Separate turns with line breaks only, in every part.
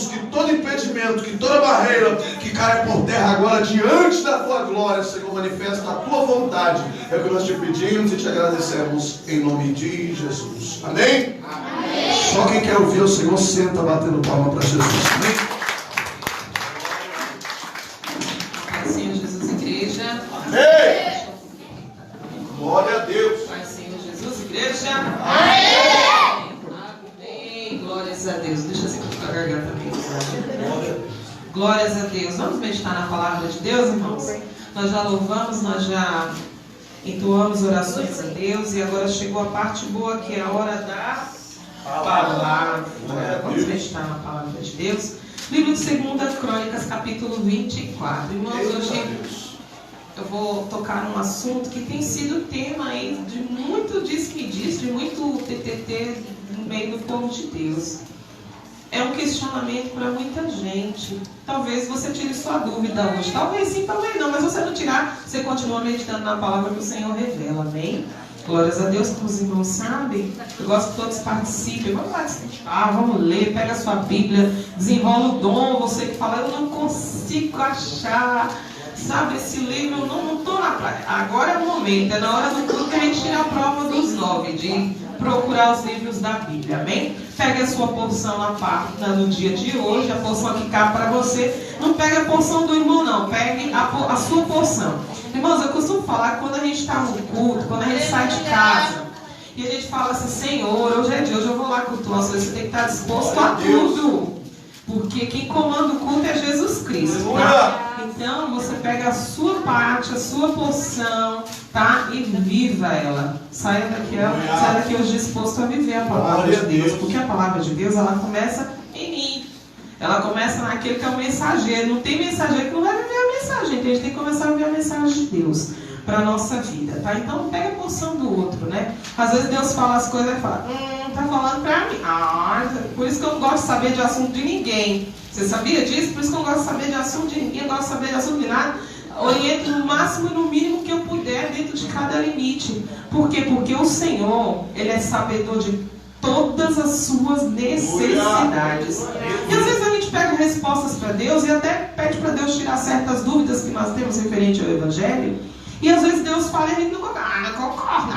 Jesus, que todo impedimento, que toda barreira que caia por terra agora diante da tua glória, Senhor, manifesta a tua vontade. É o que nós te pedimos e te agradecemos em nome de Jesus. Amém? Amém. Só quem quer ouvir o Senhor senta batendo palma para Jesus. Amém?
Pai, Senhor Jesus, igreja.
Amém. Glória a Deus.
Pai, Senhor Jesus, igreja.
Amém.
Glórias a Deus. Deixa eu segurar a garganta também. Glórias a Deus. Vamos meditar na palavra de Deus, irmãos? Nós já louvamos, nós já entoamos orações a Deus e agora chegou a parte boa que é a hora da palavra. Vamos meditar na palavra de Deus. Livro de 2 Crônicas, capítulo 24. Irmãos, hoje eu vou tocar num assunto que tem sido tema aí de muito diz-me-diz, de muito TTT no meio do povo de Deus. É um questionamento para muita gente. Talvez você tire sua dúvida hoje. Talvez sim, talvez não. Mas você não tirar, você continua meditando na palavra que o Senhor revela. Amém? Glórias a Deus, como os irmãos sabem. Eu gosto que todos participem. Vamos lá, vamos ler, pega a sua Bíblia, desenrola o dom. Você que fala, eu não consigo achar. Sabe, esse livro, eu não estou na praia. Agora é o momento, é na hora do culto que a gente tira a prova dos 9, de procurar os livros da Bíblia, amém? Pegue a sua porção na página no dia de hoje, a porção que cabe para você. Não pegue a porção do irmão, não, pegue a sua porção. Irmãos, eu costumo falar que quando a gente está no culto, quando a gente sai de casa, e a gente fala assim, Senhor, hoje é dia, hoje eu vou lá cultuar, você tem que estar disposto a tudo. Porque quem comanda o culto é Jesus Cristo, tá? Então, você pega a sua parte, a sua porção, tá? E viva ela. Saia daqui hoje disposto a viver a palavra de Deus. Porque a palavra de Deus, ela começa em mim. Ela começa naquele que é o mensageiro. Não tem mensageiro que não vai viver a mensagem. Então, a gente tem que começar a viver a mensagem de Deus para a nossa vida, tá? Então, pega a porção do outro, né? Às vezes Deus fala as coisas e fala, tá falando pra mim. Por isso que eu não gosto de saber de assunto de ninguém. Você sabia disso? Por isso que eu não gosto de saber de assunto de ninguém, eu não gosto de saber de assunto de nada. Oriento no máximo e no mínimo que eu puder dentro de cada limite. Por quê? Porque o Senhor, Ele é sabedor de todas as suas necessidades. E às vezes a gente pega respostas para Deus e até pede para Deus tirar certas dúvidas que nós temos referente ao Evangelho. E às vezes Deus fala e a gente não concorda.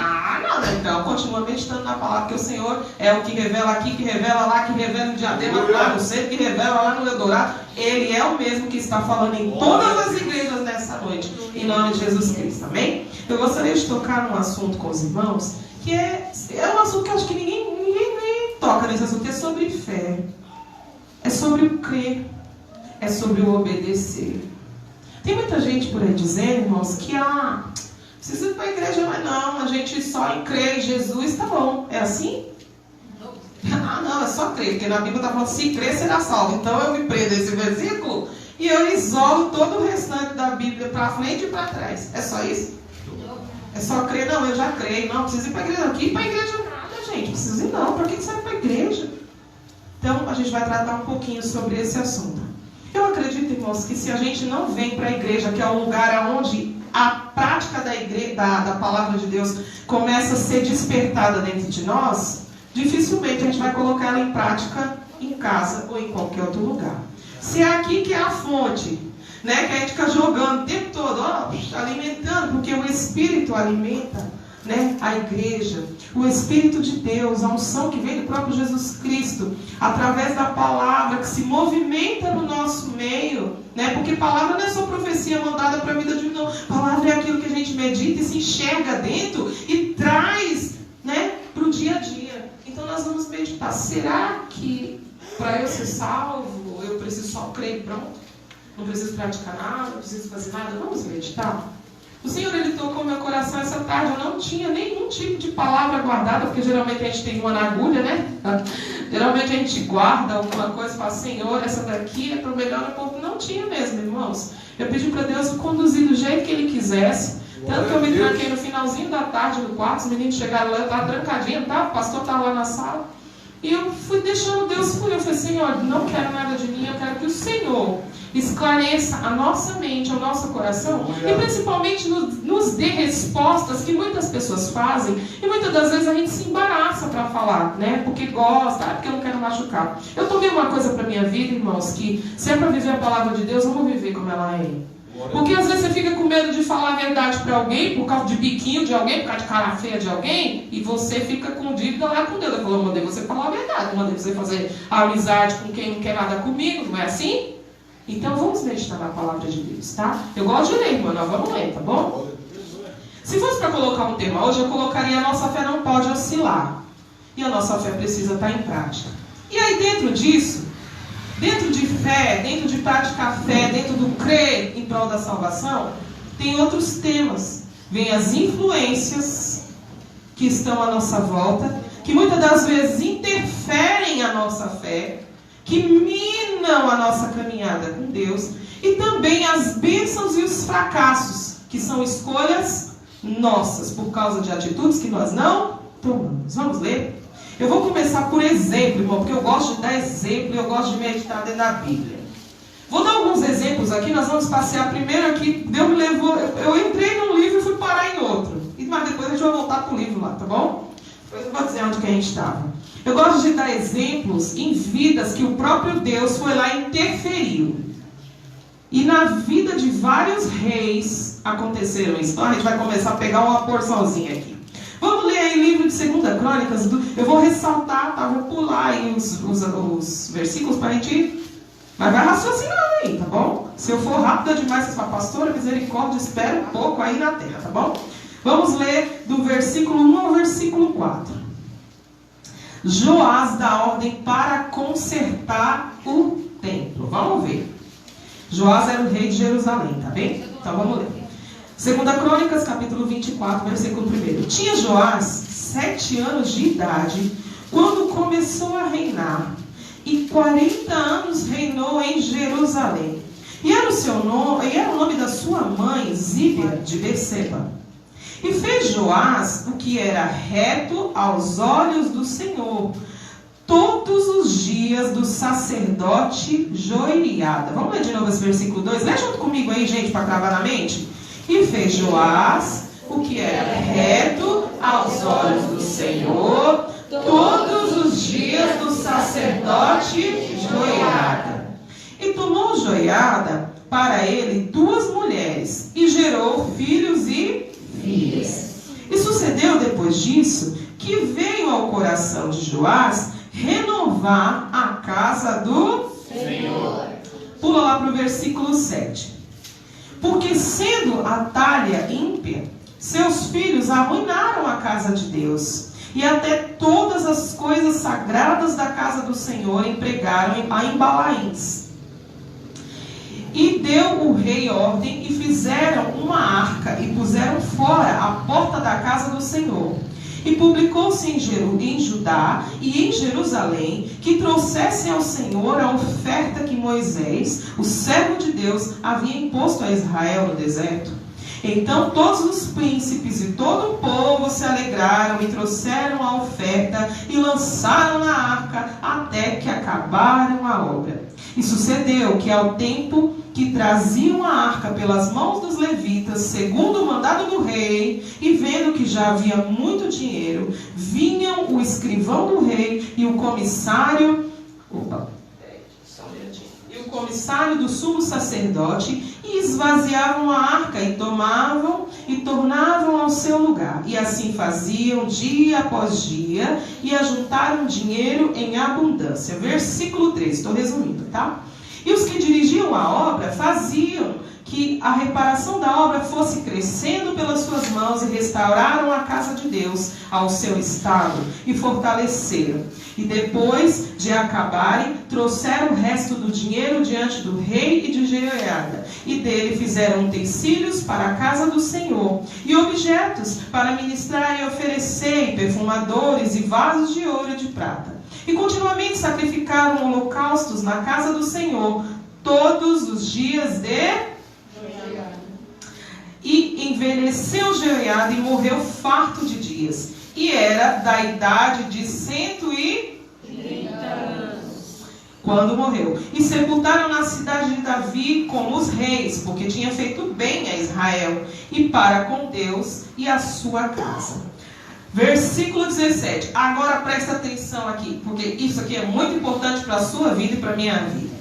Então, continua meditando na palavra, que o Senhor é o que revela aqui, que revela lá, que revela no Diadema, lá no centro, que revela lá no Eldorado. Ele é o mesmo que está falando em todas as igrejas nessa noite, em nome de Jesus Cristo, amém? Eu gostaria de tocar num assunto com os irmãos, que é um assunto que eu acho que ninguém toca nesse assunto, que é sobre fé. É sobre o crer, é sobre o obedecer. Tem muita gente por aí dizendo, irmãos, que precisa ir para a igreja, mas não, a gente só crê em Jesus, tá bom. É assim? Não, é só crer, porque na Bíblia está falando, se crer será salvo. Então eu me prendo esse versículo e eu isolo todo o restante da Bíblia para frente e para trás. É só isso? É só crer? Não, eu já creio. Não, preciso ir para a igreja. Aqui para a igreja nada, gente. Precisa ir não. Para que você vai para a igreja? Então a gente vai tratar um pouquinho sobre esse assunto. Eu acredito, irmãos, que se a gente não vem para a igreja, que é o lugar onde a prática da palavra de Deus começa a ser despertada dentro de nós, dificilmente a gente vai colocar ela em prática em casa ou em qualquer outro lugar. Se é aqui que é a fonte, né, que a gente fica jogando o tempo todo, alimentando, porque o Espírito alimenta, né, a igreja, o Espírito de Deus, a unção que vem do próprio Jesus Cristo, através da palavra que se movimenta no nosso meio, né, porque palavra não é só profecia mandada para a vida de um, não. Palavra é aquilo que a gente medita e se enxerga dentro e traz, né, para o dia a dia. Então nós vamos meditar, será que para eu ser salvo, eu preciso só crer e pronto? Não preciso praticar nada, não preciso fazer nada? Vamos meditar? O Senhor, Ele tocou meu coração essa tarde. Eu não tinha nenhum tipo de palavra guardada, porque geralmente a gente tem uma na agulha, né? Geralmente a gente guarda alguma coisa e fala, Senhor, essa daqui é para o melhor do povo. Não tinha mesmo, irmãos. Eu pedi para Deus o conduzir do jeito que Ele quisesse. Tanto que eu me tranquei no finalzinho da tarde no quarto, os meninos chegaram lá, eu estava trancadinha, tá? O pastor estava lá na sala. E eu fui deixando Deus fluir. Eu falei, Senhor, não quero nada de mim, eu quero que o Senhor esclareça a nossa mente, o nosso coração, e principalmente nos dê respostas que muitas pessoas fazem, e muitas das vezes a gente se embaraça para falar, né? Porque gosta, porque eu não quero machucar. Eu tomei uma coisa para minha vida, irmãos, que se é para viver a palavra de Deus, vamos viver como ela é. Porque às vezes você fica com medo de falar a verdade para alguém, por causa de biquinho de alguém, por causa de cara feia de alguém, e você fica com dívida lá com Deus. Eu falo, eu mandei você falar a verdade, eu mandei você fazer amizade com quem não quer nada comigo, não é assim? Então vamos meditar na palavra de Deus, tá? Eu gosto de ler, irmão, nós vamos ler, tá bom? Se fosse para colocar um tema hoje, eu colocaria: a nossa fé não pode oscilar. E a nossa fé precisa estar em prática. E aí dentro disso, dentro de fé, dentro de praticar fé, dentro do crer em prol da salvação, tem outros temas. Vem as influências que estão à nossa volta, que muitas das vezes interferem a nossa fé, que minam a nossa caminhada com Deus, e também as bênçãos e os fracassos, que são escolhas nossas, por causa de atitudes que nós não tomamos. Vamos ler? Eu vou começar por exemplo, irmão, porque eu gosto de dar exemplo e eu gosto de meditar dentro da Bíblia. Vou dar alguns exemplos aqui, nós vamos passear primeiro aqui. Deus me levou, eu entrei num livro e fui parar em outro. Mas depois a gente vai voltar para o livro lá, tá bom? Depois eu vou dizer onde que a gente estava. Eu gosto de dar exemplos em vidas que o próprio Deus foi lá e interferiu. E na vida de vários reis aconteceram isso. Então a gente vai começar a pegar uma porçãozinha aqui. Vamos ler aí o livro de 2 Crônicas. Eu vou ressaltar, tá? Vou pular aí os versículos para a gente ir. Mas vai raciocinando aí, tá bom? Se eu for rápida demais, vocês falam, pastora, misericórdia, espera um pouco aí na terra, tá bom? Vamos ler do versículo 1 ao versículo 4. Joás dá ordem para consertar o templo. Vamos ver. Joás era o rei de Jerusalém, tá bem? Então vamos ler. 2 Crônicas, capítulo 24, versículo 1. Tinha Joás 7 anos de idade quando começou a reinar, e 40 anos reinou em Jerusalém. E era o nome da sua mãe, Zíbia, de Berseba. E fez Joás o que era reto aos olhos do Senhor, todos os dias do sacerdote Joiada. Vamos ler de novo esse versículo 2? Lê junto comigo aí, gente, para cravar na mente. E fez Joás o que era reto aos olhos do Senhor, todos os dias do sacerdote Joiada. E tomou Joiada para ele 2 mulheres, e gerou filhos e filhas. E sucedeu depois disso, que veio ao coração de Joás renovar a casa do Senhor. Pula lá para o versículo 7. Porque sendo Atalha ímpia, seus filhos arruinaram a casa de Deus, e até todas as coisas sagradas da casa do Senhor empregaram em Balaíns. E deu o rei ordem, e fizeram uma arca, e puseram fora a porta da casa do Senhor. E publicou-se em Judá e em Jerusalém que trouxessem ao Senhor a oferta que Moisés, o servo de Deus, havia imposto a Israel no deserto. Então todos os príncipes e todo o povo se alegraram e trouxeram a oferta e lançaram na arca até que acabaram a obra. E sucedeu que ao tempo que traziam a arca pelas mãos dos levitas, segundo o mandado do rei, e vendo que já havia muito dinheiro, vinham o escrivão do rei e o comissário, do sumo sacerdote, e esvaziavam a arca e tomavam e tornavam ao seu lugar. E assim faziam dia após dia, e ajuntaram dinheiro em abundância. Versículo 3, estou resumindo, tá? E os que dirigiam a obra faziam que a reparação da obra fosse crescendo pelas suas mãos, e restauraram a casa de Deus ao seu estado e fortaleceram. E depois de acabarem, trouxeram o resto do dinheiro diante do rei e de Jeoiada, e dele fizeram utensílios para a casa do Senhor, e objetos para ministrar e oferecer, e perfumadores, e vasos de ouro e de prata. E continuamente sacrificaram holocaustos na casa do Senhor todos os dias de... E envelheceu Jeoiada e morreu farto de dias, e era da idade de 130 quando morreu. E sepultaram na cidade de Davi como os reis, porque tinha feito bem a Israel, e para com Deus e a sua casa. Versículo 17. Agora presta atenção aqui, porque isso aqui é muito importante para a sua vida e para a minha vida.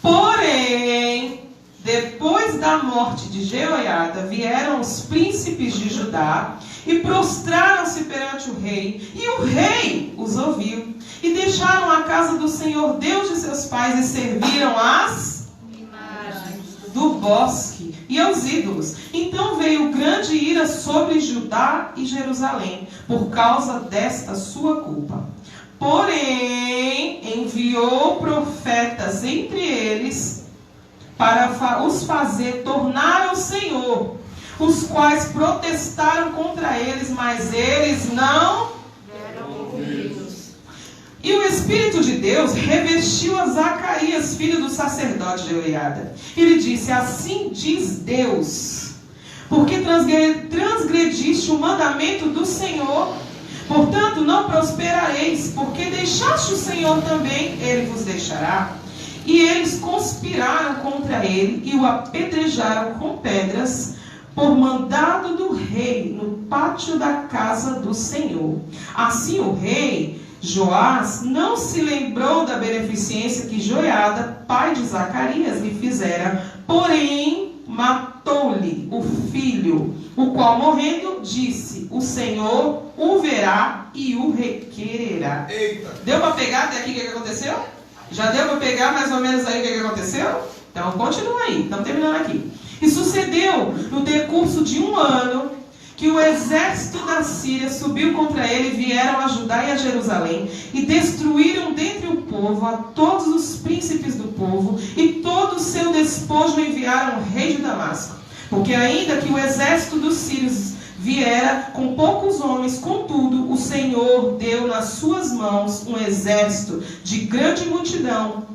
Porém, depois da morte de Jeoiada, vieram os príncipes de Judá e prostraram-se perante o rei, e o rei os ouviu, e deixaram a casa do Senhor Deus de seus pais, e serviram as imagens do bosque e aos ídolos. Então veio grande ira sobre Judá e Jerusalém, por causa desta sua culpa. Porém, enviou profetas entre eles, para os fazer tornar ao Senhor, os quais protestaram contra eles, mas eles não deram ouvidos. E o Espírito de Deus revestiu a Zacarias, filho do sacerdote Jeoiada. Ele disse: assim diz Deus, porque transgrediste o mandamento do Senhor, portanto não prosperareis, porque deixaste o Senhor também, ele vos deixará. E eles conspiraram contra ele e o apedrejaram com pedras, por mandado do rei, no pátio da casa do Senhor. Assim o rei Joás não se lembrou da beneficência que Jeoiada, pai de Zacarias, lhe fizera, porém matou-lhe o filho, o qual morrendo disse: o Senhor o verá e o requererá.
Eita.
Deu para pegar até aqui o que aconteceu? Já deu para pegar mais ou menos aí o que aconteceu? Então continua aí, estamos terminando aqui. E sucedeu no decurso de 1 ano que o exército da Síria subiu contra ele, vieram a Judá e a Jerusalém, e destruíram dentre o povo a todos os príncipes do povo, e todo o seu despojo enviaram ao rei de Damasco. Porque ainda que o exército dos sírios viera com poucos homens, contudo, o Senhor deu nas suas mãos um exército de grande multidão,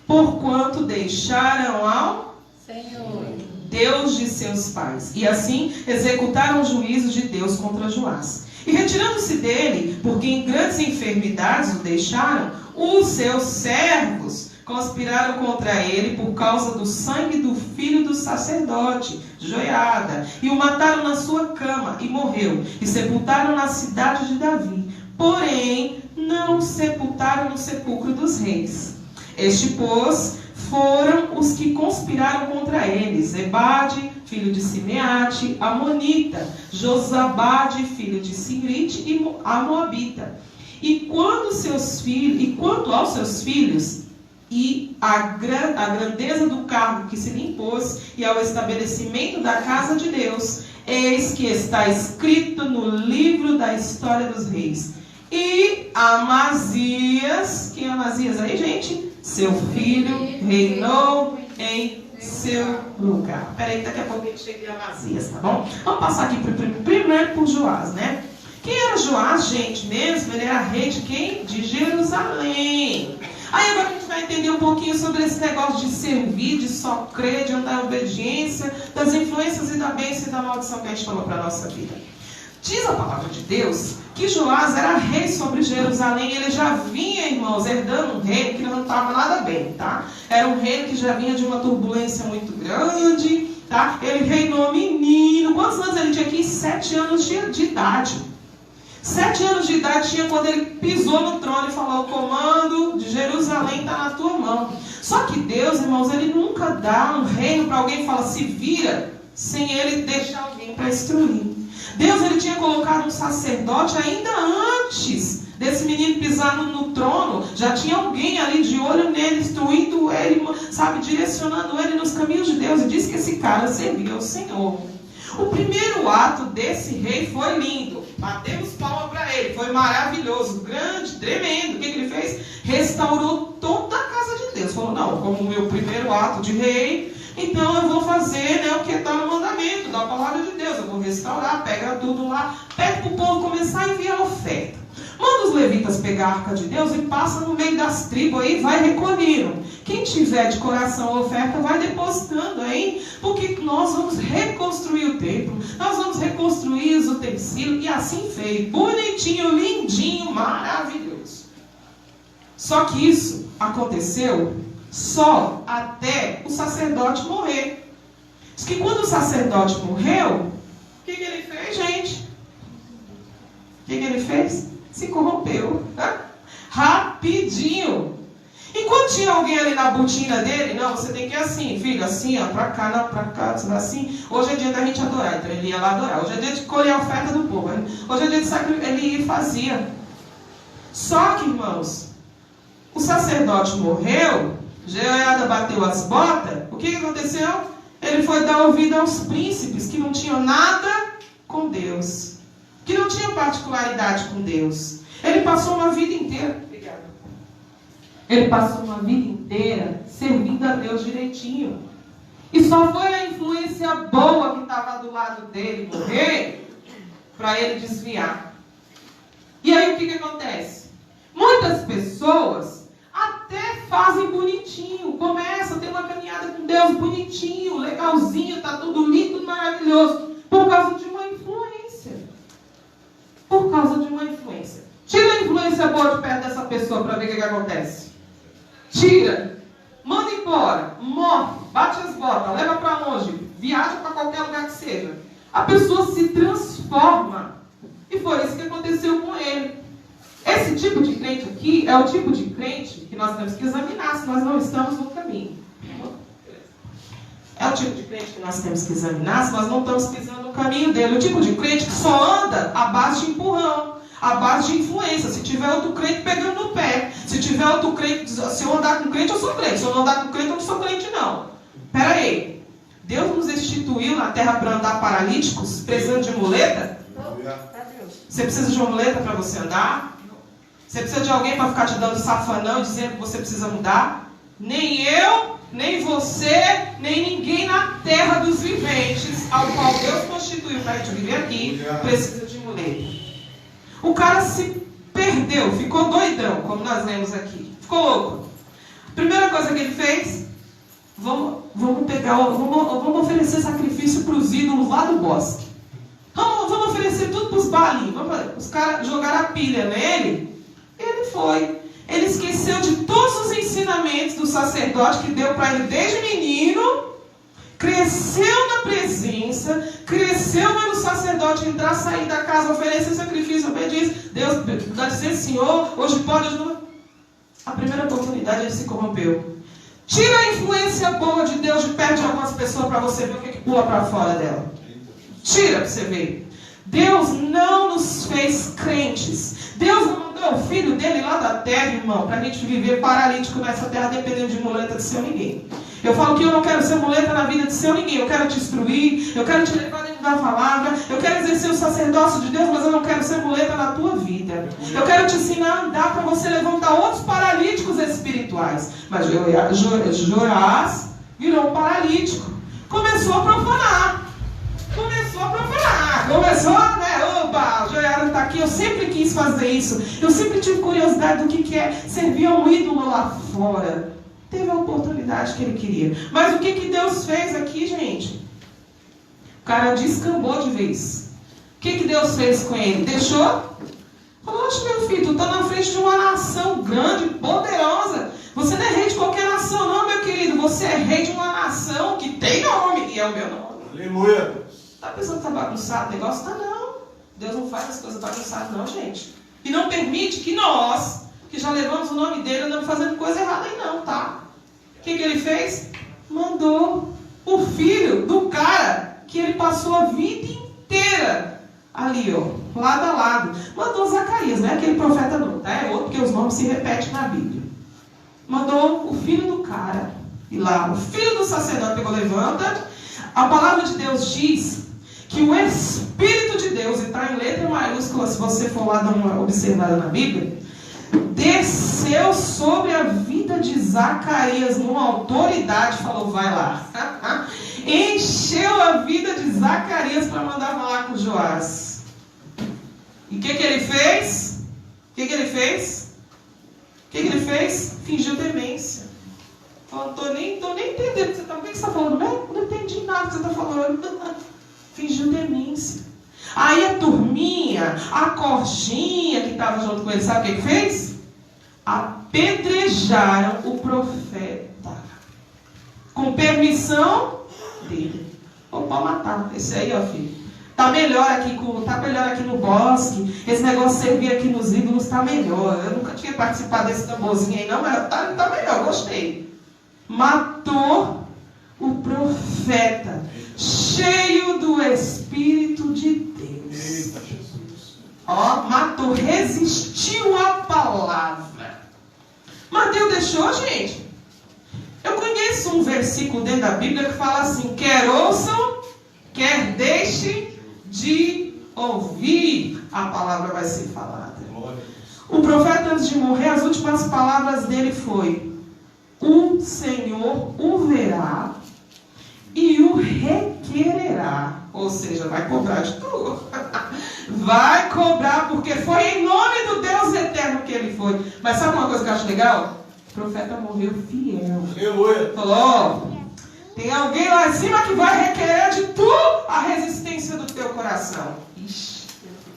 porquanto deixaram ao Senhor, Deus de seus pais, e assim executaram o juízo de Deus contra Joás. E retirando-se dele, porque em grandes enfermidades o deixaram, os seus servos conspiraram contra ele por causa do sangue do filho do sacerdote, Jeoiada, e o mataram na sua cama, e morreu, e sepultaram na cidade de Davi. Porém, não o sepultaram no sepulcro dos reis. Este, pois, foram os que conspiraram contra ele: Zebade, filho de Simeate, Amonita, Josabade, filho de Sigrite, e a Moabita. E quanto aos seus filhos, e a grandeza do cargo que se lhe impôs, e ao estabelecimento da casa de Deus, eis que está escrito no livro da história dos reis. E Amazias, quem é Amazias aí, gente? Seu filho reinou em seu lugar. Peraí, daqui a pouco a gente chega em Amazias, tá bom? Vamos passar aqui primeiro por Joás, né? Quem era Joás, gente, mesmo? Ele era rei de quem? De Jerusalém. Aí agora a gente vai entender um pouquinho sobre esse negócio de servir, de só crer, de andar em obediência, das influências e da bênção e da maldição que a gente falou para a nossa vida. Diz a palavra de Deus que Joás era rei sobre Jerusalém. Ele já vinha, irmãos, herdando um reino que não estava nada bem, tá? Era um reino que já vinha de uma turbulência muito grande, tá? Ele reinou menino. Quantos anos ele tinha aqui? 7 anos de idade. 7 anos de idade tinha quando ele pisou no trono e falou: o comando de Jerusalém está na tua mão. Só que Deus, irmãos, ele nunca dá um reino para alguém e fala: se vira, sem ele deixar alguém para instruir. Deus, ele tinha colocado um sacerdote ainda antes desse menino pisar no trono. Já tinha alguém ali de olho nele, instruindo ele, sabe, direcionando ele nos caminhos de Deus. E disse que esse cara servia ao Senhor. O primeiro ato desse rei foi lindo. Batemos palma para ele. Foi maravilhoso, grande, tremendo. O que ele fez? Restaurou toda a casa de Deus. Falou: não, como o meu primeiro ato de rei, então eu vou fazer, né, o que está no mandamento da palavra de Deus. Eu vou restaurar, pega tudo lá, pede para o povo começar a enviar oferta. Manda os levitas pegar a arca de Deus e passa no meio das tribos aí, vai recolhendo. Quem tiver de coração a oferta, vai depositando aí, porque nós vamos reconstruir o templo, nós vamos reconstruir os utensílios, e assim fez, bonitinho, lindinho, maravilhoso. Só que isso aconteceu só até o sacerdote morrer. Diz que quando o sacerdote morreu, o que ele fez, gente? O que ele fez? Se corrompeu. Rapidinho. Enquanto tinha alguém ali na botina dele, não, você tem que ir assim, filho, assim, ó, pra cá, não, pra cá, assim. Hoje é dia da gente adorar, então ele ia lá adorar. Hoje é dia de colher a oferta do povo. Hoje é dia de sacrifício, ele ia e fazia. Só que, irmãos, o sacerdote morreu, Jeoiada bateu as botas, o que aconteceu? Ele foi dar ouvido aos príncipes que não tinham nada com Deus, que não tinham particularidade com Deus. Ele passou uma vida inteira, ele passou uma vida inteira servindo a Deus direitinho. E só foi a influência boa que estava do lado dele morrer para ele desviar. E aí o que acontece? Muitas pessoas até fazem bonitinho, começam a ter uma caminhada com Deus bonitinho, legalzinho, está tudo lindo, maravilhoso, por causa de uma influência. Por causa de uma influência. Tira a influência boa de perto dessa pessoa para ver o que acontece. Tira, manda embora, morre, bate as botas, leva para longe, viaja para qualquer lugar que seja. A pessoa se transforma. E foi isso que aconteceu com ele. Esse tipo de crente aqui é o tipo de crente que nós temos que examinar se nós não estamos no caminho. É o tipo de crente que nós temos que examinar se nós não estamos pisando no caminho dele. O tipo de crente que só anda à base de empurrão, à base de influência. Se tiver outro crente pegando no pé, se tiver outro crente, se eu andar com crente, eu sou crente. Se eu não andar com crente, eu não sou crente, não. Pera aí. Deus nos instituiu na terra para andar paralíticos, precisando de muleta? Você precisa de uma muleta para você andar? Você precisa de alguém para ficar te dando safanão e dizendo que você precisa mudar? Nem eu, nem você, nem ninguém na terra dos viventes, ao qual Deus constituiu para a gente viver aqui, precisa de muleta. O cara se perdeu, ficou doidão, como nós lemos aqui. Ficou louco. Primeira coisa que ele fez, vamos oferecer sacrifício para os ídolos lá do bosque. Vamos oferecer tudo para os balinhos. Os caras jogaram a pilha nele. Ele foi. Ele esqueceu de todos os ensinamentos do sacerdote que deu para ele desde menino. Cresceu na presença. Cresceu vendo o sacerdote entrar, sair da casa, oferecer sacrifício, obediência. Deus vai dizer, Senhor, hoje pode ajudar. A primeira oportunidade ele se corrompeu. Tira a influência boa de Deus de perto de algumas pessoas para você ver o que pula para fora dela. Tira para você ver. Deus não nos fez crentes. Deus não mandou o filho dele lá da terra, irmão, para a gente viver paralítico nessa terra dependendo de muleta de seu ninguém. Eu falo que eu não quero ser muleta na vida de seu ninguém. Eu quero te instruir, eu quero te levar dentro da palavra, eu quero exercer o sacerdócio de Deus, mas eu não quero ser muleta na tua vida. Eu quero te ensinar a andar para você levantar outros paralíticos espirituais. Mas Joás virou um paralítico. Começou a profanar. Né? Opa, Joiada está aqui. Eu sempre quis fazer isso. Eu sempre tive curiosidade do que é servir a um ídolo lá fora. Teve a oportunidade que ele queria. Mas o que Deus fez aqui, gente? O cara descambou de vez. O que Deus fez com ele? Deixou? Falou, oxe, meu filho, tu está na frente de uma nação grande, poderosa. Você não é rei de qualquer nação, não, meu querido. Você é rei de uma nação que tem nome. E é o meu nome.
Aleluia.
Está pensando que está bagunçado o negócio? Está não. Deus não faz as coisas bagunçadas, não, gente. E não permite que nós, que já levamos o nome dele, andamos fazendo coisa errada aí não, tá? O que ele fez? Mandou o filho do cara que ele passou a vida inteira ali, ó, lado a lado. Mandou Zacarias, não é aquele profeta não, tá? É outro, porque os nomes se repetem na Bíblia. Mandou o filho do cara ir lá. O filho do sacerdote pegou, levanta. A palavra de Deus diz que o Espírito de Deus, e está em letra maiúscula, se você for lá dar uma observada na Bíblia, desceu sobre a vida de Zacarias numa autoridade, falou, vai lá. Encheu a vida de Zacarias para mandar falar com Joás. E o que ele fez? Fingiu demência. Falou, não estou nem entendendo o que você está falando. O que você está falando? Não entendi nada que você está falando. Fingiu demência. Aí a turminha, a corjinha que estava junto com ele, sabe o que fez? apedrejaram o profeta com permissão dele. Ou pode matar. Esse aí, ó, filho. Tá melhor aqui no bosque. Esse negócio de servir aqui nos ídolos tá melhor. Eu nunca tinha participado desse tamborzinho aí, não, mas tá melhor, gostei. Matou o profeta, cheio do Espírito de Deus.
Eita, Jesus.
Ó, matou, resistiu à palavra. Mas Deus deixou, gente. Eu conheço um versículo dentro da Bíblia que fala assim: quer ouçam, quer deixem de ouvir, a palavra vai ser falada. O profeta, antes de morrer, as últimas palavras dele foi: o Senhor o verá e o requererá. Ou seja, vai cobrar de tudo. Vai cobrar, porque foi em nome do Deus eterno que ele foi. Mas sabe uma coisa que eu acho legal? O profeta morreu fiel.
Aleluia.
Falou: tem alguém lá em cima que vai requerer de tu a resistência do teu coração. Ixi,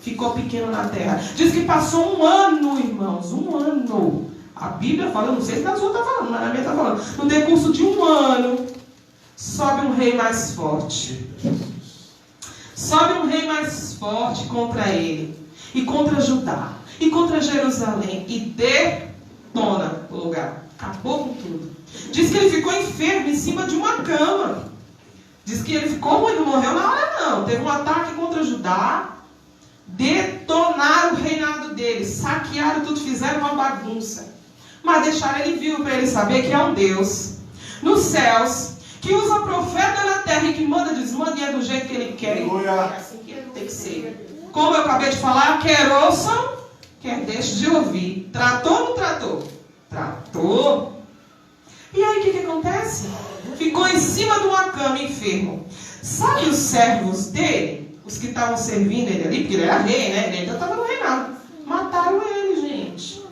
ficou pequeno na terra. Diz que passou um ano, irmãos, um ano. A Bíblia fala, não sei se na sua está falando, mas na minha está falando. No decurso de um ano, sobe um rei mais forte. Sobe um rei mais forte contra ele, e contra Judá, e contra Jerusalém, e detona o lugar. Acabou com tudo. Diz que ele ficou enfermo em cima de uma cama. Diz que ele ficou ruim, não morreu na hora não. Teve um ataque contra Judá, detonaram o reinado dele, saquearam tudo, fizeram uma bagunça. Mas deixaram ele vivo para ele saber que é um Deus nos céus, que usa profeta na terra e que manda, desmanda e é do jeito que ele quer. É assim que ele tem que ser. Como eu acabei de falar, quer ouçam, quer deixem de ouvir. Tratou ou não tratou? Tratou. E aí o que acontece? Ficou em cima de uma cama enfermo. Sabe os servos dele? Os que estavam servindo ele ali, porque ele era rei, né? Ele ainda estava no reinado. Mataram ele, gente.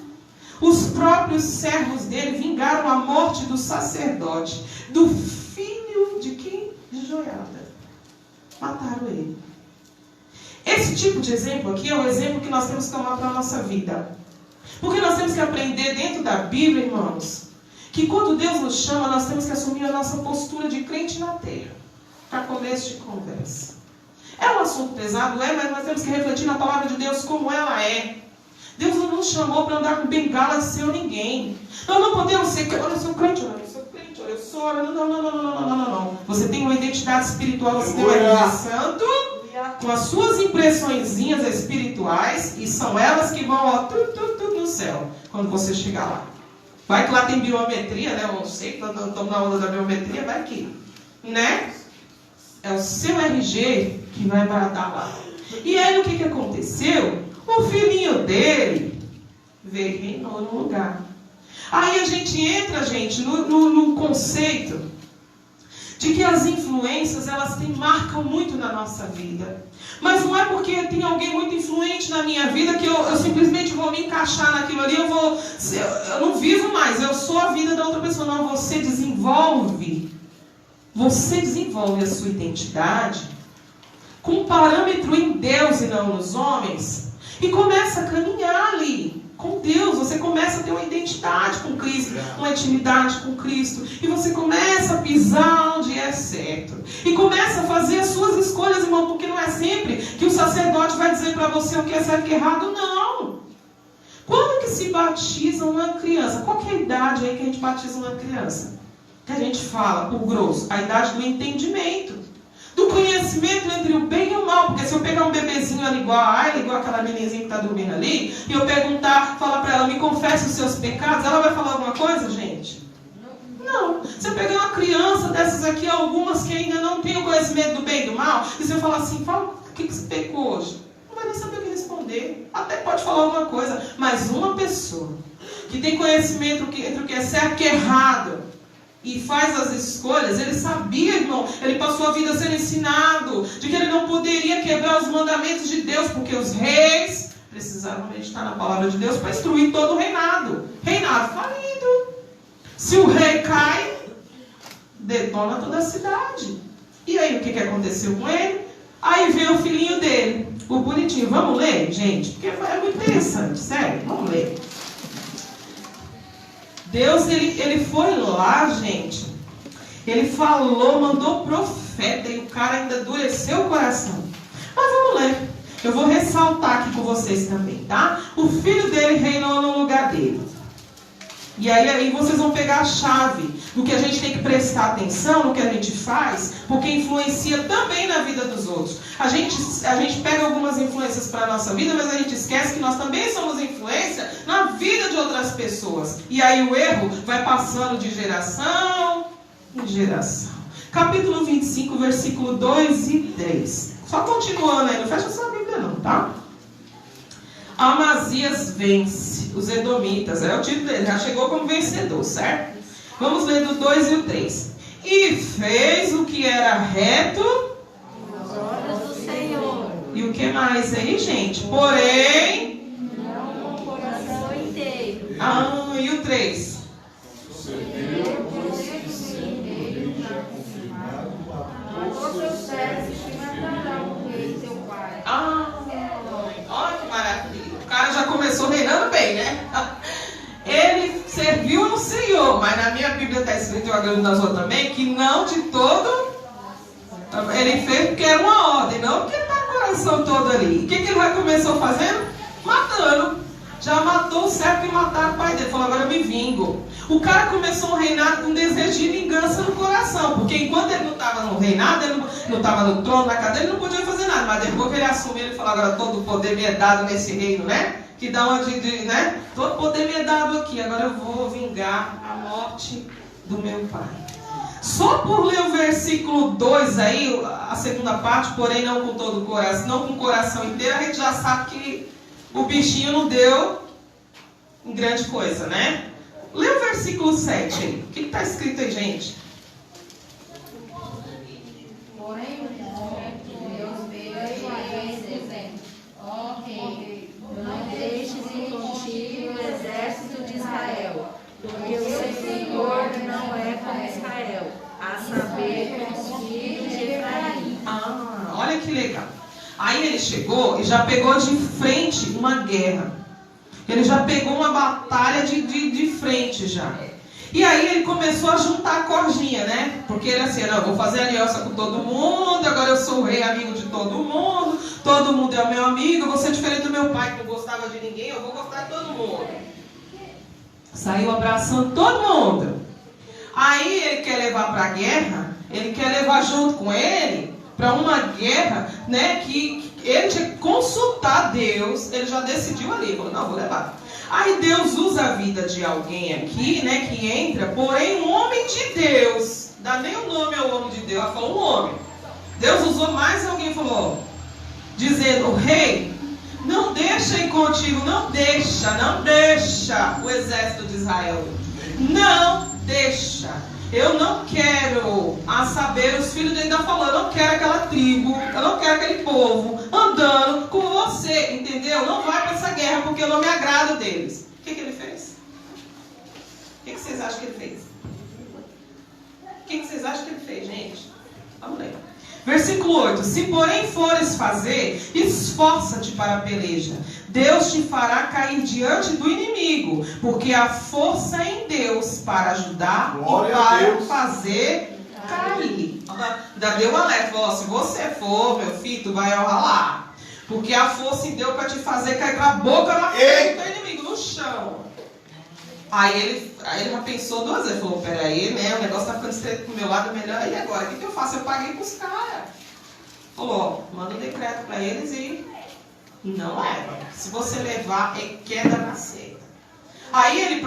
Os próprios servos dele vingaram a morte do sacerdote, do filho de quem? De Joiada. Mataram ele. Esse tipo de exemplo aqui é o exemplo que nós temos que tomar para a nossa vida. Porque nós temos que aprender dentro da Bíblia, irmãos, que quando Deus nos chama, nós temos que assumir a nossa postura de crente na terra. Para começo de conversa. É um assunto pesado, mas nós temos que refletir na palavra de Deus como ela é. Deus não nos chamou para andar com bengala de ser ninguém. Nós não podemos ser, olha, eu sou crente, olha, eu sou crente, olha, eu sou, não. Você tem uma identidade espiritual, você tem uma vida santo, com as suas impressõezinhas espirituais, e são elas que vão, ó, tudo no céu, quando você chegar lá. Vai que lá tem biometria, né? Eu não sei, estamos na onda da biometria, vai que, né? É o seu RG que vai baratar lá. E aí o que aconteceu? O filhinho dele veio e reinou no lugar. Aí a gente entra, gente, no conceito de que as influências, elas marcam muito na nossa vida. Mas não é porque tem alguém muito influente na minha vida que eu simplesmente vou me encaixar naquilo ali, eu não vivo mais, eu sou a vida da outra pessoa. Não, você desenvolve a sua identidade com um parâmetro em Deus e não nos homens, e começa a caminhar ali com Deus. Você começa a ter uma identidade com Cristo, uma intimidade com Cristo, e você começa a pisar onde é certo, e começa a fazer as suas escolhas, irmão, porque não é sempre que o sacerdote vai dizer para você o que é certo e errado, não. Quando que se batiza uma criança? Qual que é a idade aí que a gente batiza uma criança? Que a gente fala, por grosso, a idade do entendimento, do conhecimento entre o bem e o mal. Porque se eu pegar um bebezinho ali igual a Ayla, igual aquela menininha que está dormindo ali, e eu perguntar, falar para ela, me confesse os seus pecados, ela vai falar alguma coisa, gente? Não. Se eu pegar uma criança dessas aqui, algumas que ainda não têm o conhecimento do bem e do mal, e se eu falar assim, fala o que você pecou hoje, não vai nem saber o que responder. Até pode falar alguma coisa, mas uma pessoa que tem conhecimento entre o que é certo e o que é errado, e faz as escolhas, ele sabia, irmão, ele passou a vida sendo ensinado de que ele não poderia quebrar os mandamentos de Deus, porque os reis precisavam meditar na palavra de Deus para instruir todo o reinado. Reinado falido. Se o rei cai, detona toda a cidade. E aí o que aconteceu com ele? Aí veio o filhinho dele, o bonitinho. Vamos ler, gente? Porque é muito interessante, sério, vamos ler. Deus, ele foi lá, gente. Ele falou, mandou profeta e o cara ainda endureceu o coração. Mas vamos ler. Eu vou ressaltar aqui com vocês também, tá? O filho dele reinou no lugar dele. E aí vocês vão pegar a chave do que a gente tem que prestar atenção no que a gente faz, porque influencia também na vida dos outros. A gente pega algumas influências para a nossa vida, mas a gente esquece que nós também somos influência na vida de outras pessoas. E aí o erro vai passando de geração em geração. Capítulo 25, versículo 2 e 3. Só continuando aí, não fecha sua Bíblia não, tá? Amazias vence os edomitas. É o título dele, já chegou como vencedor, certo? Vamos ler do 2 e o 3. E fez o que era reto
aos olhos do Senhor.
E o que mais aí, gente? Porém,
não com o coração inteiro.
E o 3?
Os seus servos te matarão, o rei teu pai.
Olha que maravilha. O cara já começou reinando bem, né? Ele serviu ao Senhor, mas na minha Bíblia está escrito, eu acredito nas outras também, que não de todo. Ele fez porque era uma ordem, não porque está o coração todo ali. O que ele já começou fazendo? Matando. Já matou o servo que mataram o pai dele. Falou, agora eu me vingo. O cara começou a reinar com desejo de vingança no coração. Porque enquanto ele não estava no reinado, ele não estava no trono, na cadeira, ele não podia fazer nada. Mas depois que ele assumiu, ele falou, agora todo o poder me é dado nesse reino, né? Que dá uma né? Todo o poder me é dado aqui. Agora eu vou vingar a morte do meu pai. Só por ler o versículo 2 aí, a segunda parte, porém não com todo o coração, não com o coração inteiro, a gente já sabe que o bichinho não deu grande coisa, né? Lê o versículo 7 aí. O que está escrito aí, gente?
Porém, Deus veio a eles dizendo: ó rei, não deixes ir contigo o exército de Israel, porque o Senhor não é como Israel, a saber, com os filhos de Efraim.
Olha que legal. Aí ele chegou e já pegou de frente uma guerra. Ele já pegou uma batalha de frente já. E aí ele começou a juntar a cordinha, né? Porque ele assim, não, eu vou fazer aliança com todo mundo, agora eu sou o rei amigo de todo mundo é o meu amigo, eu vou ser diferente do meu pai que não gostava de ninguém, eu vou gostar de todo mundo. Saiu abraçando todo mundo. Aí ele quer levar para a guerra, ele quer levar junto com ele para uma guerra, né, que ele tinha que consultar Deus. Ele já decidiu ali, falou, não, vou levar. Aí Deus usa a vida de alguém aqui, né, que entra, porém um homem de Deus, dá nem o nome ao homem de Deus, ela falou um homem. Deus usou mais alguém e falou, dizendo, rei, não deixa ir contigo, não deixa o exército de Israel, não deixa. Eu não quero, a saber, os filhos dele ainda falou, eu não quero aquela tribo, eu não quero aquele povo andando com você, entendeu? Não vai para essa guerra porque eu não me agrado deles. O que ele fez? O que vocês acham que ele fez? O que vocês acham que ele fez, gente? Vamos ler. Versículo 8. Se porém fores fazer, esforça-te para a peleja. Deus te fará cair diante do inimigo, porque a força é em Deus para ajudar
Glória
e para
a Deus.
fazer cair. Ainda deu um alerta, falou, se você for, meu filho, tu vai ralar. Porque a força em Deus para te fazer cair com a boca na frente do inimigo, no chão. Aí ele já pensou duas vezes, falou, peraí, né, o negócio tá ficando estreito pro meu lado, melhor, e agora? O que eu faço? Eu paguei pros caras. Falou, ó, manda um decreto para eles e não leva. Se você levar, é queda na seita. Aí ele,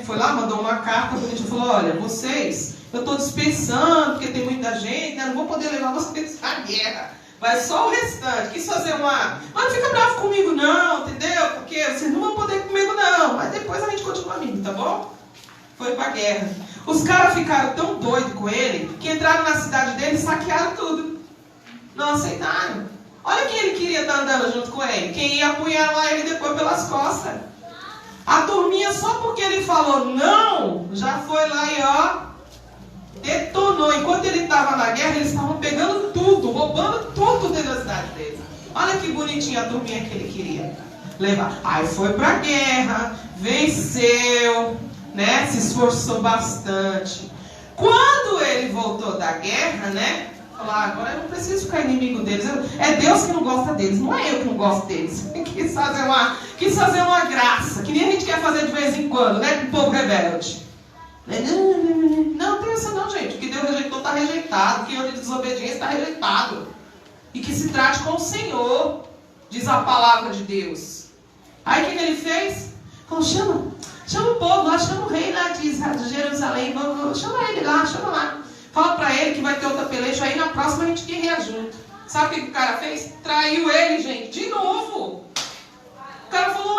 foi lá, mandou uma carta, a gente falou, olha, vocês, eu tô dispensando, porque tem muita gente, né, não vou poder levar vocês à guerra. Vai só o restante. Quis fazer uma... Mas não fica bravo comigo não, entendeu? Porque vocês não vão poder comigo não. Mas depois a gente continua amigo, tá bom? Foi pra guerra. Os caras ficaram tão doidos com ele que entraram na cidade dele e saquearam tudo. Não aceitaram. Olha quem ele queria estar andando junto com ele. Quem ia apunhalar ele depois pelas costas. A turminha, só porque ele falou não, já foi lá e ó... detonou. Enquanto ele estava na guerra, eles estavam pegando tudo, roubando tudo dentro da cidade dele. Olha que bonitinha a turminha que ele queria levar. Aí foi pra guerra, venceu, né? Se esforçou bastante. Quando ele voltou da guerra, né? Falou, agora eu não preciso ficar inimigo deles. É Deus que não gosta deles, não é eu que não gosto deles. Quis fazer uma graça, que nem a gente quer fazer de vez em quando, né? Com o povo rebelde. Não tem essa não, gente. O que Deus rejeitou está rejeitado. O que anda de desobediência está rejeitado. E que se trate com o Senhor, diz a palavra de Deus. Aí o que ele fez? Falou, chama o povo lá, chama o rei lá de Jerusalém, chama ele lá, chama lá. Fala pra ele que vai ter outra peleja, aí na próxima a gente guerreia junto. Sabe o que o cara fez? Traiu ele, gente, de novo. O cara falou,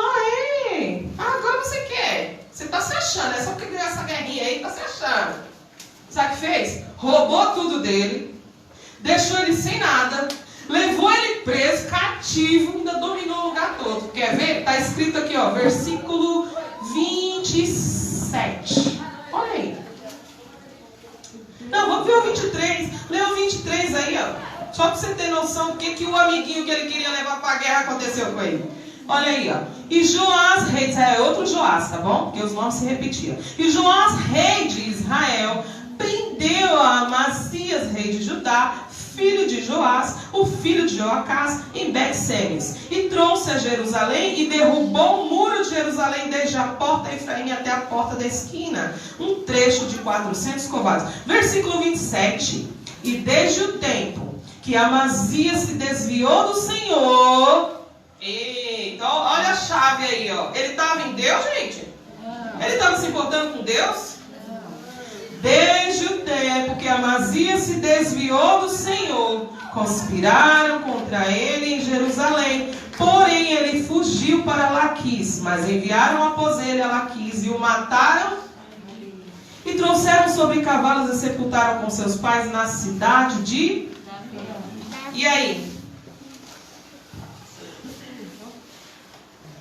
agora você quer. Você tá se achando, é só porque ganhou essa guerrinha aí, tá se achando. Sabe o que fez? Roubou tudo dele, deixou ele sem nada, levou ele preso, cativo, ainda dominou o lugar todo. Quer ver? Tá escrito aqui, ó, versículo 27. Olha aí. Não, vamos ver o 23. Lê o 23 aí, ó. Só para você ter noção do que o amiguinho que ele queria levar para a guerra aconteceu com ele. Olha aí, ó. E Joás, rei de Israel, é outro Joás, tá bom? Porque os nomes se repetiam. E Joás, rei de Israel, prendeu a Amazias, rei de Judá, filho de Joás, o filho de Joacás, em Bet-Semes, e trouxe a Jerusalém e derrubou o muro de Jerusalém desde a porta de Efraim até a porta da esquina, um trecho de 400 covados. Versículo 27. E desde o tempo que Amazias se desviou do Senhor, então olha a chave aí, ó. Ele estava em Deus, gente? Ele estava se importando com Deus? Desde o tempo que Amazias se desviou do Senhor, conspiraram contra ele em Jerusalém. Porém, ele fugiu para Laquis, mas enviaram após ele a Laquis e o mataram e trouxeram sobre cavalos e sepultaram com seus pais na cidade de... E aí?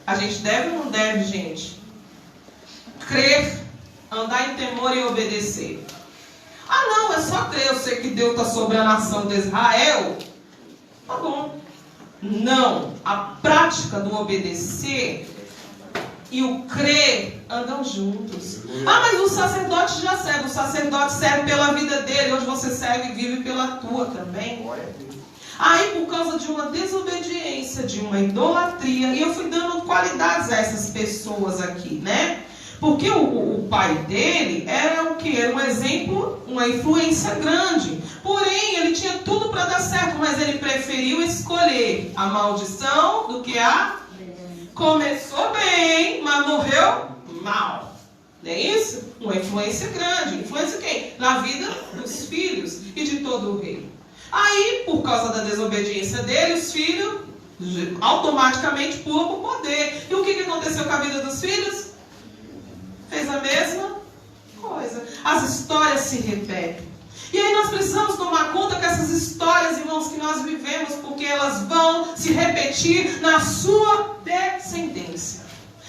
A gente deve ou não deve, gente? Crer, andar em temor e obedecer. Ah, não, é só crer, eu sei que Deus está sobre a nação de Israel. Tá bom. Não, a prática do obedecer e o crer andam juntos. Ah, mas o sacerdote já serve. O sacerdote serve pela vida dele. Hoje você serve e vive pela tua também. Aí, por causa de uma desobediência, de uma idolatria, e eu fui dando qualidades a essas pessoas aqui, né? Porque o pai dele era o quê? Era um exemplo, uma influência grande. Porém, ele tinha tudo para dar certo, mas ele preferiu escolher a maldição do que a... Começou bem, mas morreu mal. Não é isso? Uma influência grande. Influência quem? Na vida dos filhos e de todo o reino. Aí, por causa da desobediência dele, os filhos automaticamente pulam para o poder. E o que aconteceu com a vida dos filhos? Fez a mesma coisa. As histórias se repetem. E aí nós precisamos tomar conta que essas histórias, irmãos, que nós vivemos, porque elas vão se repetir na sua descendência.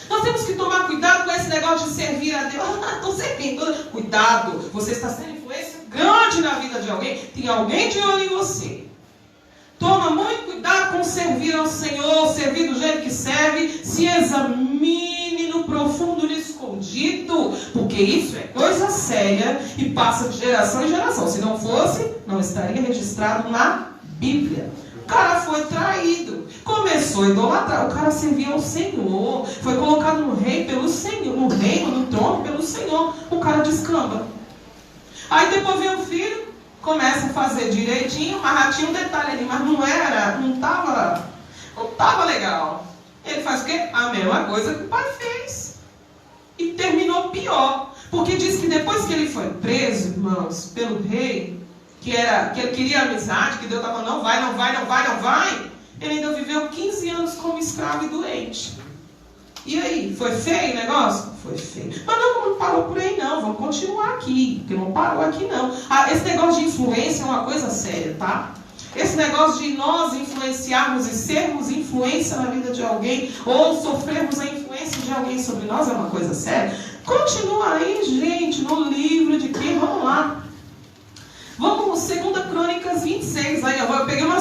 Nós temos que tomar cuidado com esse negócio de servir a Deus. Estou servindo. Cuidado, você está sendo influência grande na vida de alguém. Tem alguém de olho em você. Toma muito cuidado com servir ao Senhor, servir do jeito que serve. Se examine no profundo, no escondido, porque isso é coisa séria e passa de geração em geração. Se não fosse, não estaria registrado na Bíblia. O cara foi traído, começou a idolatrar. O cara servia ao Senhor, foi colocado no rei pelo Senhor, no reino, no trono pelo Senhor. O cara descamba. Aí depois vem o filho, começa a fazer direitinho, mas tinha um detalhe ali, mas não estava legal. Ele faz o quê? A mesma coisa que o pai fez. E terminou pior. Porque diz que depois que ele foi preso, irmãos, pelo rei, que ele queria amizade, que Deus estava falando, não vai, ele ainda viveu 15 anos como escravo e doente. E aí, foi feio o negócio? Foi feio. Mas não parou por aí não, vamos continuar aqui, porque não parou aqui não. Esse negócio de influência é uma coisa séria, tá? Esse negócio de nós influenciarmos e sermos influência na vida de alguém, ou sofrermos a influência de alguém sobre nós é uma coisa séria. Continua aí, gente, no livro de quem? Vamos lá. Vamos, 2 Crônicas 26, aí eu peguei uma